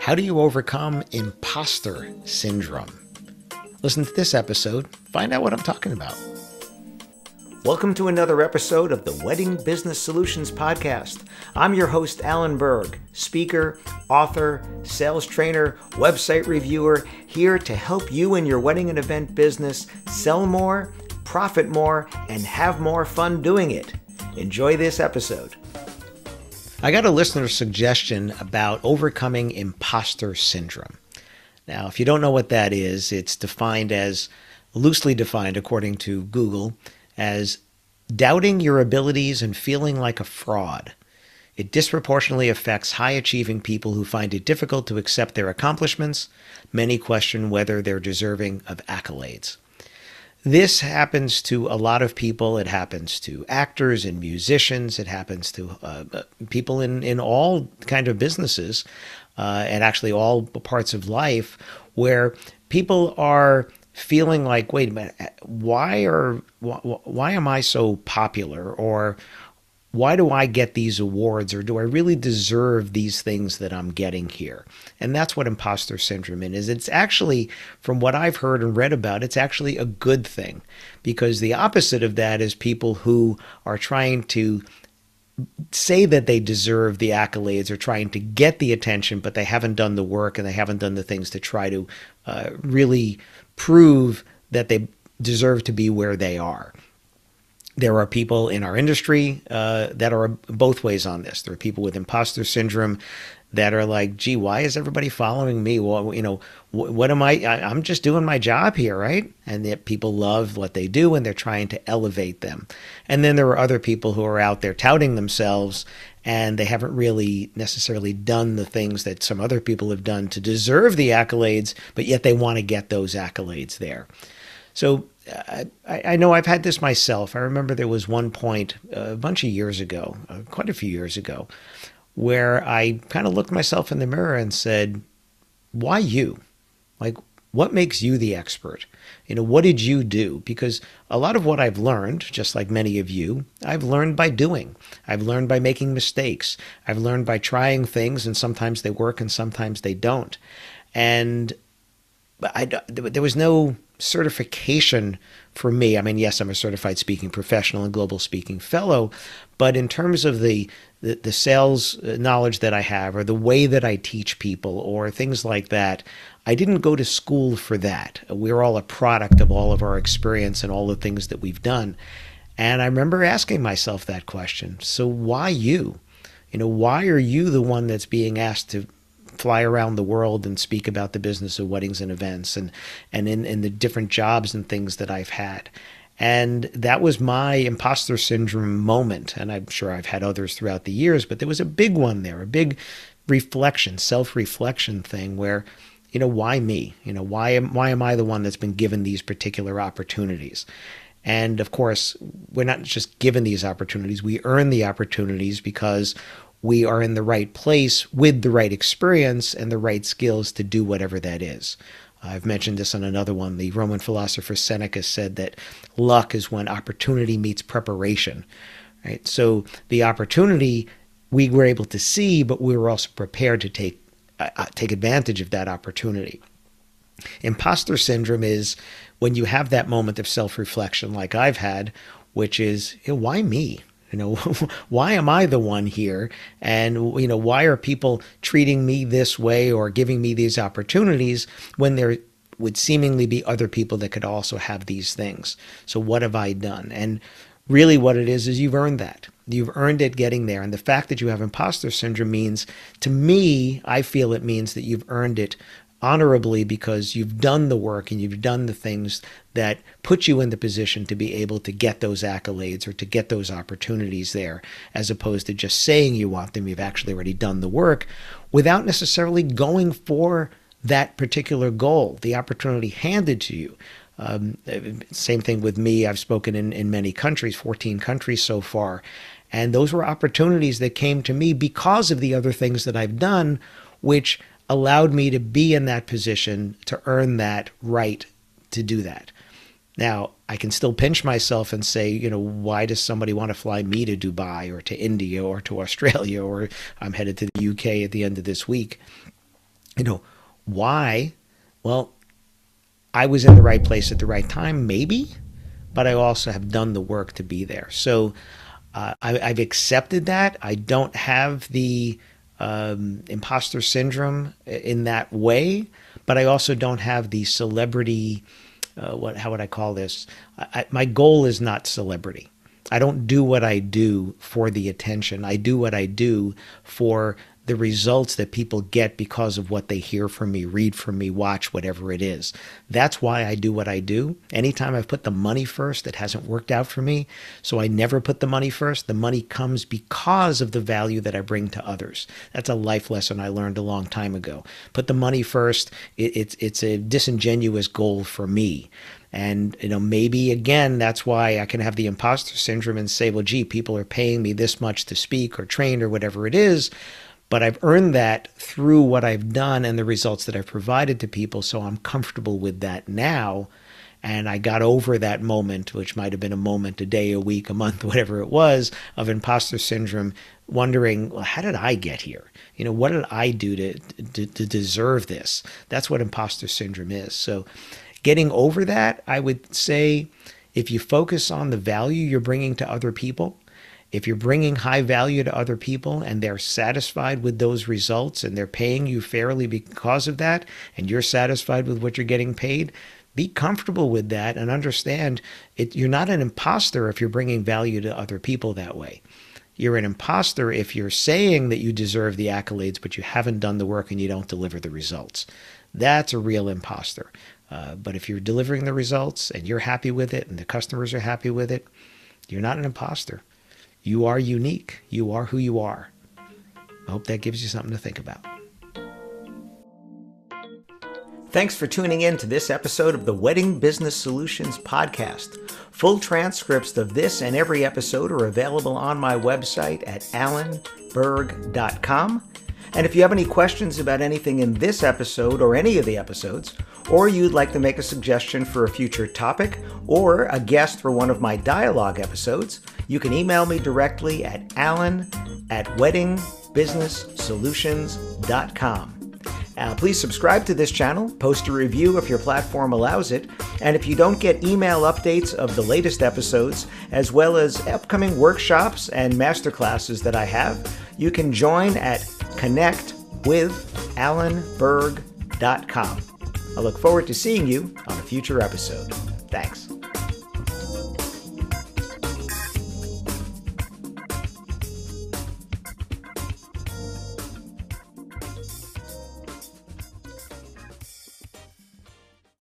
How do you overcome imposter syndrome? Listen to this episode, find out what I'm talking about. Welcome to another episode of the Wedding Business Solutions Podcast. I'm your host, Alan Berg, speaker, author, sales trainer, website reviewer, here to help you in your wedding and event business sell more, profit more, and have more fun doing it. Enjoy this episode. I got a listener suggestion about overcoming imposter syndrome. Now, if you don't know what that is, it's defined as, loosely defined according to Google, as doubting your abilities and feeling like a fraud. It disproportionately affects high-achieving people who find it difficult to accept their accomplishments. Many question whether they're deserving of accolades. This happens to a lot of people. It happens to actors and musicians. It happens to people in all kind of businesses and actually all parts of life, where people are feeling like, wait a minute, why am I so popular? Or why do I get these awards? Or do I really deserve these things that I'm getting here? And that's what imposter syndrome is. It's actually, from what I've heard and read about, it's actually a good thing, because the opposite of that is people who are trying to say that they deserve the accolades or trying to get the attention, but they haven't done the work and they haven't done the things to try to really prove that they deserve to be where they are. There are people in our industry that are both ways on this. There are people with imposter syndrome that are like, gee, why is everybody following me? Well, what am I'm just doing my job here, right? And that people love what they do and they're trying to elevate them. And then there are other people who are out there touting themselves and they haven't really necessarily done the things that some other people have done to deserve the accolades, but yet they want to get those accolades there. So I know I've had this myself. I remember there was one point a bunch of years ago, quite a few years ago, where I kind of looked myself in the mirror and said, why you? Like, what makes you the expert? What did you do? Because a lot of what I've learned, just like many of you, I've learned by doing. I've learned by making mistakes. I've learned by trying things, and sometimes they work and sometimes they don't. And there was no certification for me. I mean, yes, I'm a certified speaking professional and global speaking fellow, but in terms of the sales knowledge that I have, or the way that I teach people, or things like that, I didn't go to school for that. We're all a product of all of our experience and all the things that we've done. And I remember asking myself that question. So why you? Why are you the one that's being asked to fly around the world and speak about the business of weddings and events and in the different jobs and things that I've had? And that was my imposter syndrome moment. And I'm sure I've had others throughout the years, but there was a big one there, a big reflection, self-reflection thing where, why me? Why am I the one that's been given these particular opportunities? And of course, we're not just given these opportunities, we earn the opportunities because we are in the right place with the right experience and the right skills to do whatever that is. I've mentioned this on another one. The Roman philosopher Seneca said that luck is when opportunity meets preparation, right? So the opportunity we were able to see, but we were also prepared to take advantage of that opportunity. Imposter syndrome is when you have that moment of self-reflection like I've had, which is, why me? Why am I the one here? And, why are people treating me this way or giving me these opportunities when there would seemingly be other people that could also have these things? So what have I done? And really what it is you've earned that. You've earned it getting there. And the fact that you have imposter syndrome means, to me, I feel it means that you've earned it honorably because you've done the work and you've done the things that put you in the position to be able to get those accolades or to get those opportunities there, as opposed to just saying you want them. You've actually already done the work without necessarily going for that particular goal, the opportunity handed to you. Same thing with me. I've spoken in many countries, 14 countries so far, and those were opportunities that came to me because of the other things that I've done, which allowed me to be in that position to earn that right to do that. Now, I can still pinch myself and say, why does somebody want to fly me to Dubai or to India or to Australia, or I'm headed to the UK at the end of this week? Why? Well, I was in the right place at the right time, maybe, but I also have done the work to be there. So I've accepted that. I don't have the imposter syndrome in that way, but I also don't have the celebrity. How would I call this? My goal is not celebrity. I don't do what I do for the attention. I do what I do for the results that people get because of what they hear from me, read from me, watch, whatever it is. That's why I do what I do. Anytime I've put the money first, it hasn't worked out for me. So I never put the money first. The money comes because of the value that I bring to others. That's a life lesson I learned a long time ago. Put the money first. It's a disingenuous goal for me. And, maybe, again, that's why I can have the imposter syndrome and say, well, gee, people are paying me this much to speak or train or whatever it is. But I've earned that through what I've done and the results that I've provided to people. So I'm comfortable with that now. And I got over that moment, which might have been a moment, a day, a week, a month, whatever it was, of imposter syndrome, wondering, well, how did I get here? What did I do to deserve this? That's what imposter syndrome is. So getting over that, I would say, if you focus on the value you're bringing to other people, if you're bringing high value to other people and they're satisfied with those results and they're paying you fairly because of that, and you're satisfied with what you're getting paid, be comfortable with that and understand you're not an imposter if you're bringing value to other people that way. You're an imposter if you're saying that you deserve the accolades, but you haven't done the work and you don't deliver the results. That's a real imposter. But if you're delivering the results and you're happy with it and the customers are happy with it, you're not an imposter. You are unique. You are who you are. I hope that gives you something to think about. Thanks for tuning in to this episode of the Wedding Business Solutions Podcast. Full transcripts of this and every episode are available on my website at alanberg.com. And if you have any questions about anything in this episode or any of the episodes, or you'd like to make a suggestion for a future topic or a guest for one of my dialogue episodes, you can email me directly at alan@weddingbusinesssolutions.com. Please subscribe to this channel, post a review if your platform allows it, and if you don't get email updates of the latest episodes, as well as upcoming workshops and masterclasses that I have, you can join at connectwithalanberg.com. I look forward to seeing you on a future episode. Thanks.